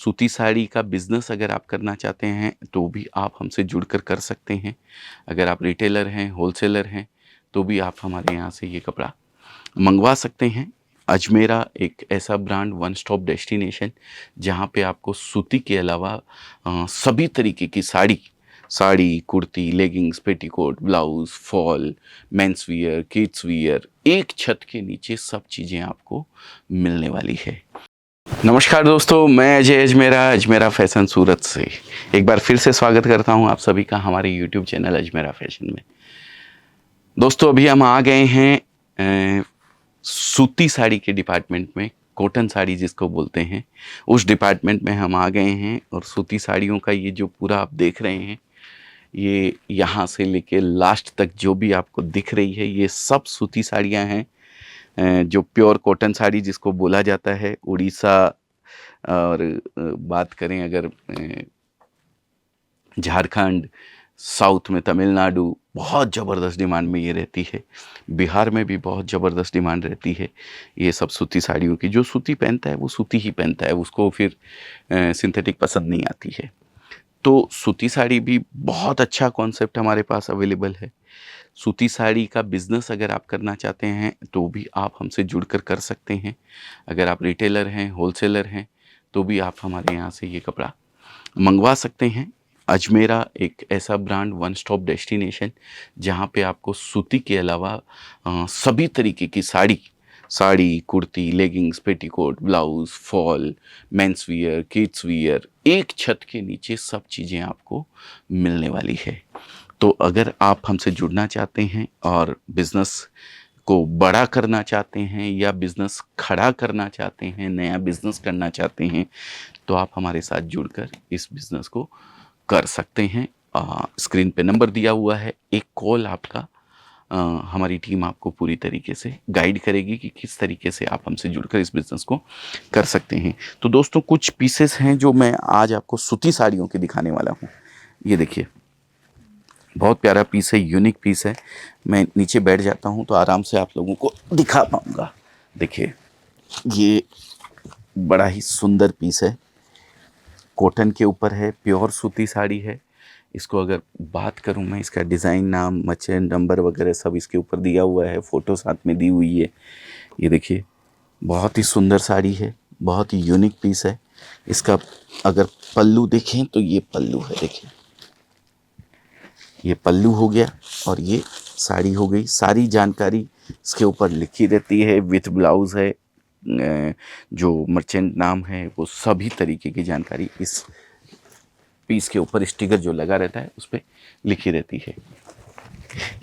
सूती साड़ी का बिज़नेस अगर आप करना चाहते हैं तो भी आप हमसे जुड़कर कर सकते हैं। अगर आप रिटेलर हैं, होलसेलर हैं, तो भी आप हमारे यहाँ से ये कपड़ा मँगवा सकते हैं। अजमेरा एक ऐसा ब्रांड, वन स्टॉप डेस्टिनेशन, जहाँ पे आपको सूती के अलावा सभी तरीके की sari, kurti, leggings, petticoat, blouse, fall, men's wear, kids wear, एक छत के नीचे सब चीज़ें आपको मिलने वाली है। नमस्कार दोस्तों, मैं अजय अजमेरा फैशन सूरत से एक बार फिर से स्वागत करता हूं आप सभी का हमारे यूट्यूब चैनल अजमेरा फैशन में। दोस्तों, अभी हम आ गए हैं सूती साड़ी के डिपार्टमेंट में, कॉटन साड़ी जिसको बोलते हैं, उस डिपार्टमेंट में हम आ गए हैं। और सूती साड़ियों का ये जो पूरा आप देख रहे हैं, ये यहाँ से लेके लास्ट तक जो भी आपको दिख रही है, ये सब सूती साड़ियाँ हैं। जो प्योर कॉटन साड़ी जिसको बोला जाता है, उड़ीसा और बात करें अगर झारखंड, साउथ में तमिलनाडु, बहुत ज़बरदस्त डिमांड में ये रहती है। बिहार में भी बहुत ज़बरदस्त डिमांड रहती है ये सब सूती साड़ियों की। जो सूती पहनता है वो सूती ही पहनता है, उसको फिर सिंथेटिक पसंद नहीं आती है। तो सूती साड़ी भी बहुत अच्छा कॉन्सेप्ट हमारे पास अवेलेबल है। सूती साड़ी का बिज़नेस अगर आप करना चाहते हैं तो भी आप हमसे जुड़कर कर सकते हैं। अगर आप रिटेलर हैं, होलसेलर हैं, तो भी आप हमारे यहाँ से ये कपड़ा मँगवा सकते हैं। अजमेरा एक ऐसा ब्रांड, वन स्टॉप डेस्टिनेशन, जहाँ पे आपको सूती के अलावा सभी तरीके की sari, kurti, leggings, petticoat, blouse, fall, men's wear, kids wear, एक छत के नीचे सब चीज़ें आपको मिलने वाली है। तो अगर आप हमसे जुड़ना चाहते हैं और बिज़नेस को बड़ा करना चाहते हैं या बिज़नेस खड़ा करना चाहते हैं, नया बिज़नेस करना चाहते हैं, तो आप हमारे साथ जुड़कर इस बिज़नेस को कर सकते हैं। स्क्रीन पे नंबर दिया हुआ है, एक कॉल आपका, हमारी टीम आपको पूरी तरीके से गाइड करेगी कि किस तरीके से आप हमसे जुड़कर इस बिज़नेस को कर सकते हैं। तो दोस्तों, कुछ पीसेस हैं जो मैं आज आपको सूती साड़ियों के दिखाने वाला हूँ। ये देखिए, बहुत प्यारा पीस है, यूनिक पीस है। मैं नीचे बैठ जाता हूँ तो आराम से आप लोगों को दिखा पाऊँगा। देखिए, ये बड़ा ही सुंदर पीस है, कॉटन के ऊपर है, प्योर सूती साड़ी है। इसको अगर बात करूं मैं, इसका डिज़ाइन, नाम, मर्चेंट नंबर वगैरह सब इसके ऊपर दिया हुआ है, फ़ोटो साथ में दी हुई है। ये देखिए, बहुत ही सुंदर साड़ी है, बहुत ही यूनिक पीस है। इसका अगर पल्लू देखें तो ये पल्लू है, देखिए, ये पल्लू हो गया और ये साड़ी हो गई। सारी जानकारी इसके ऊपर लिखी रहती है, विथ ब्लाउज़ है, जो मर्चेंट नाम है, वो सभी तरीके की जानकारी इस पीस के ऊपर, स्टिकर जो लगा रहता है उस पर लिखी रहती है।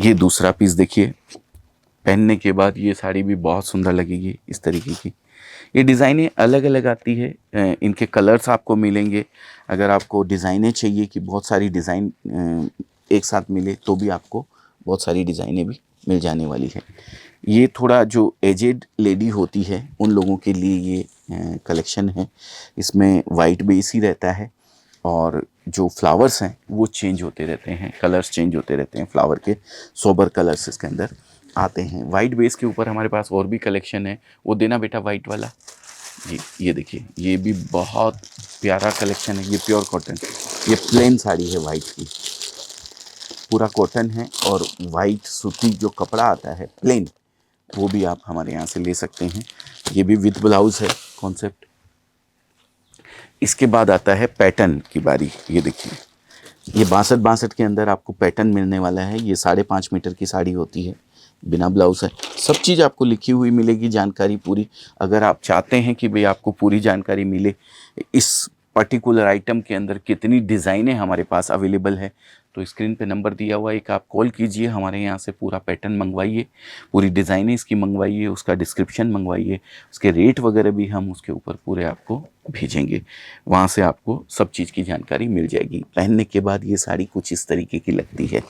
ये दूसरा पीस देखिए, पहनने के बाद ये साड़ी भी बहुत सुंदर लगेगी इस तरीके की। ये डिज़ाइनें अलग अलग आती है, इनके कलर्स आपको मिलेंगे। अगर आपको डिज़ाइनें चाहिए कि बहुत सारी डिज़ाइन एक साथ मिले, तो भी आपको बहुत सारी डिज़ाइनें भी मिल जाने वाली है। ये थोड़ा जो एजेड लेडी होती है उन लोगों के लिए ये कलेक्शन है। इसमें वाइट बेस ही रहता है और जो फ्लावर्स हैं वो चेंज होते रहते हैं, कलर्स चेंज होते रहते हैं। फ्लावर के सोबर कलर्स इसके अंदर आते हैं। वाइट बेस के ऊपर हमारे पास और भी कलेक्शन है, वो देना बेटा वाइट वाला जी। ये देखिए, ये भी बहुत प्यारा कलेक्शन है। ये प्योर कॉटन, ये प्लेन साड़ी है वाइट की, पूरा कॉटन है और वाइट सूती जो कपड़ा आता है प्लेन, वो भी आप हमारे यहाँ से ले सकते हैं। ये भी विद ब्लाउज़ है कॉन्सेप्ट। इसके बाद आता है पैटर्न की बारी। ये देखिए, ये 62 के अंदर आपको पैटर्न मिलने वाला है। ये 5.5 मीटर की साड़ी होती है, बिना ब्लाउज है। सब चीज़ आपको लिखी हुई मिलेगी, जानकारी पूरी। अगर आप चाहते हैं कि भाई आपको पूरी जानकारी मिले इस पर्टिकुलर आइटम के अंदर कितनी डिज़ाइनें हमारे पास अवेलेबल है, तो स्क्रीन पे नंबर दिया हुआ है, एक आप कॉल कीजिए, हमारे यहाँ से पूरा पैटर्न मंगवाइए, पूरी डिज़ाइनें इसकी मंगवाइए, उसका डिस्क्रिप्शन मंगवाइए, उसके रेट वगैरह भी हम उसके ऊपर पूरे आपको भेजेंगे। वहाँ से आपको सब चीज़ की जानकारी मिल जाएगी। पहनने के बाद ये साड़ी कुछ इस तरीके की लगती है।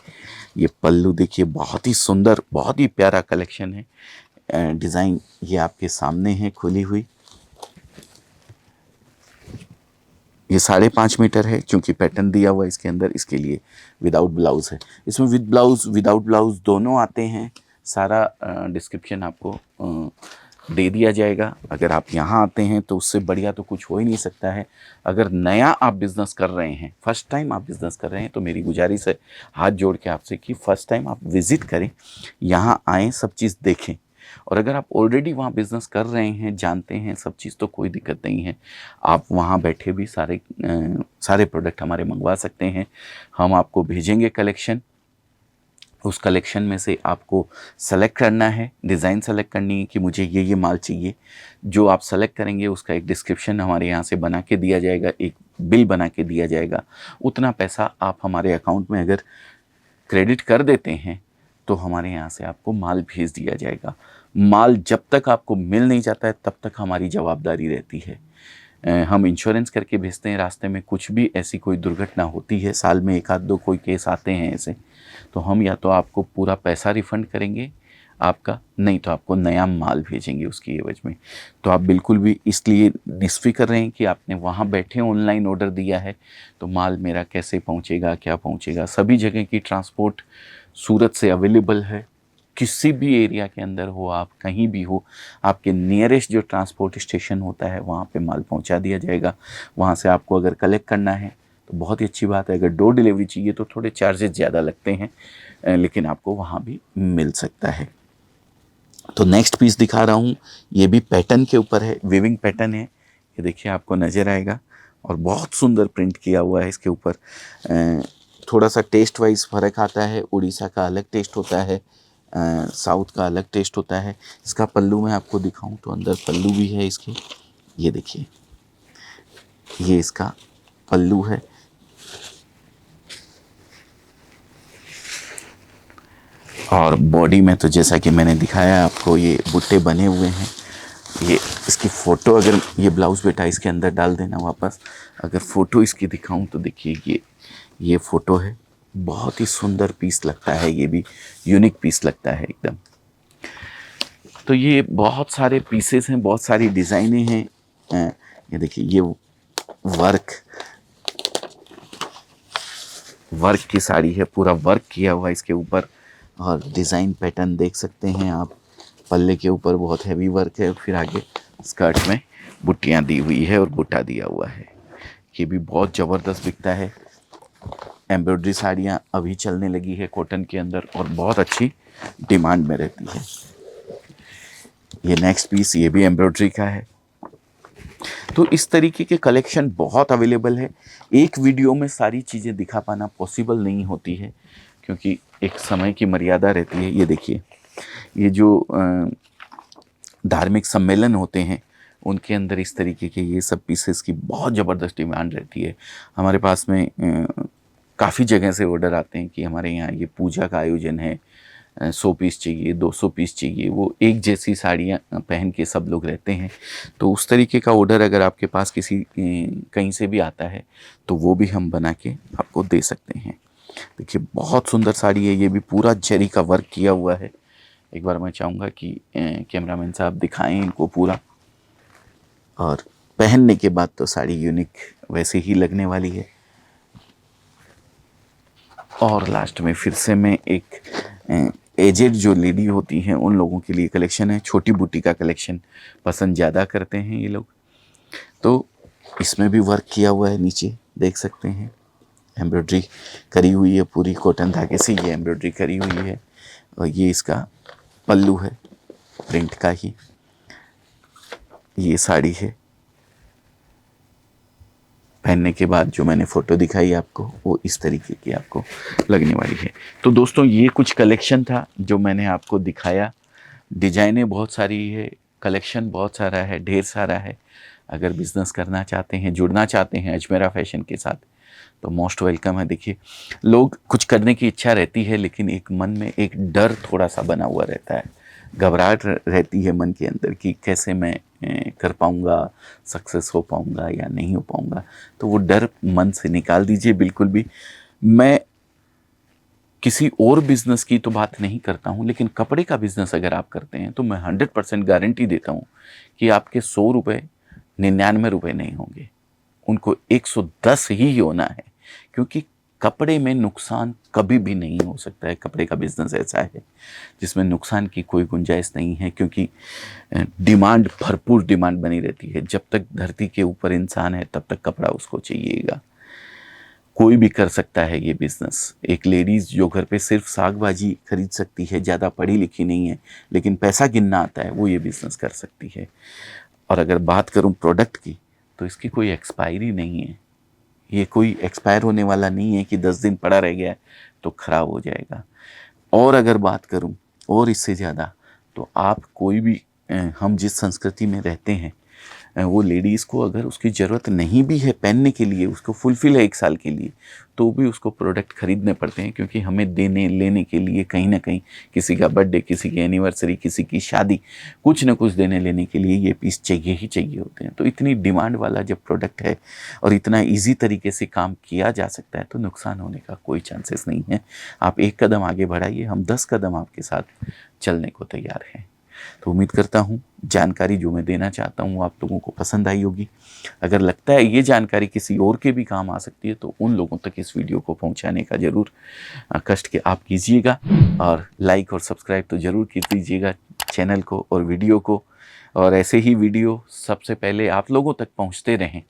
ये पल्लू देखिए, बहुत ही सुंदर, बहुत ही प्यारा कलेक्शन है। डिज़ाइन ये आपके सामने है खुली हुई। ये 5.5 मीटर है, क्योंकि पैटर्न दिया हुआ है इसके अंदर, इसके लिए विदाउट ब्लाउज़ है। इसमें विद ब्लाउज़, विदाउट ब्लाउज़ दोनों आते हैं। सारा डिस्क्रिप्शन आपको दे दिया जाएगा। अगर आप यहाँ आते हैं तो उससे बढ़िया तो कुछ हो ही नहीं सकता है। अगर नया आप बिज़नेस कर रहे हैं, फर्स्ट टाइम आप बिज़नेस कर रहे हैं, तो मेरी गुजारिश है हाथ जोड़ के आपसे कि फ़र्स्ट टाइम आप विज़िट करें, यहाँ आएँ, सब चीज़ देखें। और अगर आप ऑलरेडी वहाँ बिज़नेस कर रहे हैं, जानते हैं सब चीज़, तो कोई दिक्कत नहीं है। आप वहाँ बैठे भी सारे प्रोडक्ट हमारे मंगवा सकते हैं। हम आपको भेजेंगे कलेक्शन, उस कलेक्शन में से आपको सेलेक्ट करना है, डिज़ाइन सेलेक्ट करनी है कि मुझे ये माल चाहिए। जो आप सेलेक्ट करेंगे उसका एक डिस्क्रिप्शन हमारे यहाँ से बना के दिया जाएगा, एक बिल बना के दिया जाएगा। उतना पैसा आप हमारे अकाउंट में अगर क्रेडिट कर देते हैं तो हमारे यहाँ से आपको माल भेज दिया जाएगा। माल जब तक आपको मिल नहीं जाता है तब तक हमारी जवाबदारी रहती है। हम इंश्योरेंस करके भेजते हैं, रास्ते में कुछ भी ऐसी कोई दुर्घटना होती है, साल में एक आध दो कोई केस आते हैं ऐसे, तो हम या तो आपको पूरा पैसा रिफ़ंड करेंगे आपका, नहीं तो आपको नया माल भेजेंगे उसकी एवज में। तो आप बिल्कुल भी इसलिए निश्फ़िक्र रहें कि आपने वहाँ बैठे ऑनलाइन ऑर्डर दिया है तो माल मेरा कैसे पहुँचेगा, क्या पहुँचेगा। सभी जगह की ट्रांसपोर्ट सूरत से अवेलेबल है। किसी भी एरिया के अंदर हो आप, कहीं भी हो, आपके नियरेस्ट जो ट्रांसपोर्ट स्टेशन होता है वहाँ पे माल पहुँचा दिया जाएगा। वहाँ से आपको अगर कलेक्ट करना है तो बहुत ही अच्छी बात है। अगर डोर डिलीवरी चाहिए तो थोड़े चार्जेस ज़्यादा लगते हैं, लेकिन आपको वहाँ भी मिल सकता है। तो नेक्स्ट पीस दिखा रहा हूँ, ये भी पैटर्न के ऊपर है, वीविंग पैटर्न है। ये देखिए आपको नज़र आएगा और बहुत सुंदर प्रिंट किया हुआ है इसके ऊपर। थोड़ा सा टेस्ट वाइज फ़र्क आता है, उड़ीसा का अलग टेस्ट होता है, साउथ का अलग टेस्ट होता है। इसका पल्लू मैं आपको दिखाऊं तो अंदर पल्लू भी है इसके, ये देखिए, ये इसका पल्लू है। और बॉडी में तो जैसा कि मैंने दिखाया आपको, ये बुट्टे बने हुए हैं। ये इसकी फ़ोटो, अगर ये ब्लाउज़ बेटा इसके अंदर डाल देना वापस, अगर फ़ोटो इसकी दिखाऊं तो देखिए ये फ़ोटो है। बहुत ही सुंदर पीस लगता है, ये भी यूनिक पीस लगता है एकदम। तो ये बहुत सारे पीसेस हैं, बहुत सारी डिज़ाइनें हैं। ये देखिए, ये वर्क की साड़ी है, पूरा वर्क किया हुआ इसके ऊपर, और डिज़ाइन पैटर्न देख सकते हैं आप। पल्ले के ऊपर बहुत हैवी वर्क है, और फिर आगे स्कर्ट में बुट्टियाँ दी हुई है और बुट्टा दिया हुआ है। ये भी बहुत ज़बरदस्त बिकता है। एम्ब्रॉयडरी साड़ियाँ अभी चलने लगी है कॉटन के अंदर, और बहुत अच्छी डिमांड में रहती है। ये नेक्स्ट पीस, ये भी एम्ब्रॉयडरी का है। तो इस तरीके के कलेक्शन बहुत अवेलेबल है। एक वीडियो में सारी चीज़ें दिखा पाना पॉसिबल नहीं होती है, क्योंकि एक समय की मर्यादा रहती है। ये देखिए, ये जो धार्मिक सम्मेलन होते हैं उनके अंदर इस तरीके के ये सब पीसेस की बहुत ज़बरदस्त डिमांड रहती है। हमारे पास में काफ़ी जगह से ऑर्डर आते हैं कि हमारे यहाँ ये पूजा का आयोजन है, 100 पीस चाहिए, 200 पीस चाहिए। वो एक जैसी साड़ियाँ पहन के सब लोग रहते हैं, तो उस तरीके का ऑर्डर अगर आपके पास किसी कहीं से भी आता है तो वो भी हम बना के आपको दे सकते हैं। देखिए, बहुत सुंदर साड़ी है, ये भी पूरा जरी का वर्क किया हुआ है। एक बार मैं चाहूँगा कि कैमरामैन साहब दिखाएं इनको पूरा, और पहनने के बाद तो साड़ी यूनिक वैसे ही लगने वाली है। और लास्ट में फिर से मैं एक एजेड जो लेडी होती हैं उन लोगों के लिए कलेक्शन है। छोटी बूटी का कलेक्शन पसंद ज़्यादा करते हैं ये लोग। तो इसमें भी वर्क किया हुआ है, नीचे देख सकते हैं एम्ब्रॉयडरी करी हुई है, पूरी कॉटन धागे से ये एम्ब्रॉयडरी करी हुई है। और ये इसका पल्लू है, प्रिंट का ही। ये साड़ी है, पहनने के बाद जो मैंने फ़ोटो दिखाई आपको वो इस तरीके की आपको लगने वाली है। तो दोस्तों, ये कुछ कलेक्शन था जो मैंने आपको दिखाया। डिजाइनें बहुत सारी है, कलेक्शन बहुत सारा है, ढेर सारा है। अगर बिज़नेस करना चाहते हैं, जुड़ना चाहते हैं अजमेरा फैशन के साथ, तो मोस्ट वेलकम है। देखिए, लोग कुछ करने की इच्छा रहती है, लेकिन एक मन में एक डर थोड़ा सा बना हुआ रहता है, घबराहट रहती है मन के अंदर कि कैसे मैं कर पाऊँगा, सक्सेस हो पाऊँगा या नहीं हो पाऊँगा। तो वो डर मन से निकाल दीजिए बिल्कुल भी। मैं किसी और बिज़नेस की तो बात नहीं करता हूँ, लेकिन कपड़े का बिज़नेस अगर आप करते हैं तो मैं 100% गारंटी देता हूँ कि आपके 100 रुपये 99 रुपये नहीं होंगे, उनको 110 ही होना है। क्योंकि कपड़े में नुकसान कभी भी नहीं हो सकता है। कपड़े का बिजनेस ऐसा है जिसमें नुकसान की कोई गुंजाइश नहीं है, क्योंकि डिमांड, भरपूर डिमांड बनी रहती है। जब तक धरती के ऊपर इंसान है तब तक कपड़ा उसको चाहिएगा। कोई भी कर सकता है ये बिजनेस। एक लेडीज जो घर पे सिर्फ साग भाजी खरीद सकती है, ज़्यादा पढ़ी लिखी नहीं है, लेकिन पैसा गिनना आता है, वो ये बिजनेस कर सकती है। और अगर बात करूं प्रोडक्ट की, तो इसकी कोई एक्सपायरी नहीं है। ये कोई एक्सपायर होने वाला नहीं है कि 10 दिन पड़ा रह गया है तो ख़राब हो जाएगा। और अगर बात करूं और इससे ज़्यादा, तो आप कोई भी हम जिस संस्कृति में रहते हैं, वो लेडीज़ को अगर उसकी ज़रूरत नहीं भी है पहनने के लिए, उसको फुलफ़िल है 1 साल के लिए, तो भी उसको प्रोडक्ट ख़रीदने पड़ते हैं, क्योंकि हमें देने लेने के लिए कहीं न कहीं किसी का बर्थडे, किसी की एनिवर्सरी, किसी की शादी, कुछ न कुछ देने लेने के लिए ये पीस चाहिए ही चाहिए होते हैं। तो इतनी डिमांड वाला जब प्रोडक्ट है और इतना ईज़ी तरीके से काम किया जा सकता है, तो नुकसान होने का कोई चांसेस नहीं है। आप 1 कदम आगे बढ़ाइए, हम 10 कदम आपके साथ चलने को तैयार हैं। तो उम्मीद करता हूँ जानकारी जो मैं देना चाहता हूँ आप लोगों को पसंद आई होगी। अगर लगता है ये जानकारी किसी और के भी काम आ सकती है, तो उन लोगों तक इस वीडियो को पहुँचाने का ज़रूर कष्ट के आप कीजिएगा, और लाइक और सब्सक्राइब तो ज़रूर कर दीजिएगा चैनल को और वीडियो को। और ऐसे ही वीडियो सबसे पहले आप लोगों तक पहुँचते रहें,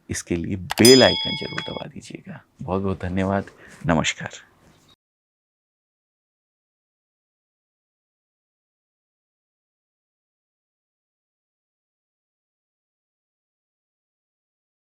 इसके लिए बेल आइकन ज़रूर दबा दीजिएगा। बहुत बहुत धन्यवाद। नमस्कार।